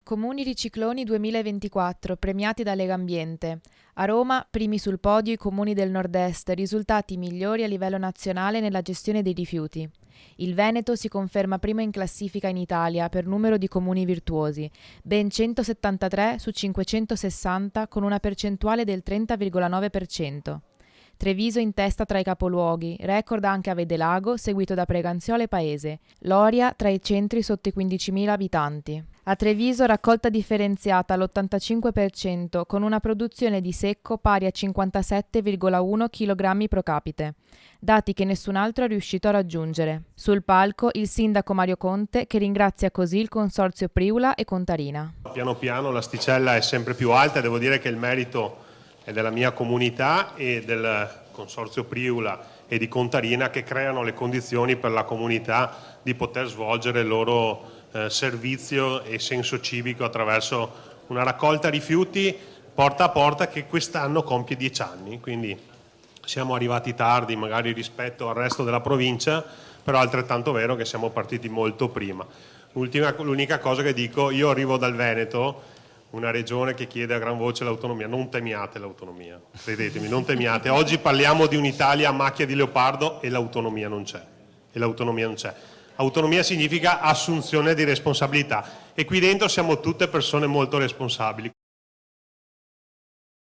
Comuni Ricicloni 2024, premiati da Legambiente. A Roma, primi sul podio i comuni del nord-est, risultati migliori a livello nazionale nella gestione dei rifiuti. Il Veneto si conferma primo in classifica in Italia per numero di comuni virtuosi, ben 173 su 560 con una percentuale del 30,9%. Treviso in testa tra i capoluoghi, record anche a Vedelago, seguito da Preganziolo e Paese. Loria tra i centri sotto i 15.000 abitanti. A Treviso raccolta differenziata all'85%, con una produzione di secco pari a 57,1 kg pro capite, dati che nessun altro è riuscito a raggiungere. Sul palco il sindaco Mario Conte, che ringrazia così il consorzio Priula e Contarina. Piano piano l'asticella è sempre più alta, devo dire che il merito è della mia comunità e del consorzio Priula e di Contarina, che creano le condizioni per la comunità di poter svolgere il loro servizio e senso civico attraverso una raccolta rifiuti porta a porta che quest'anno compie 10 anni, quindi siamo arrivati tardi magari rispetto al resto della provincia, però è altrettanto vero che siamo partiti molto prima. L'unica cosa che dico, io arrivo dal Veneto, una regione che chiede a gran voce l'autonomia. Non temiate l'autonomia, credetemi, non temiate. Oggi parliamo di un'Italia a macchia di leopardo e l'autonomia non c'è. Autonomia significa assunzione di responsabilità e qui dentro siamo tutte persone molto responsabili.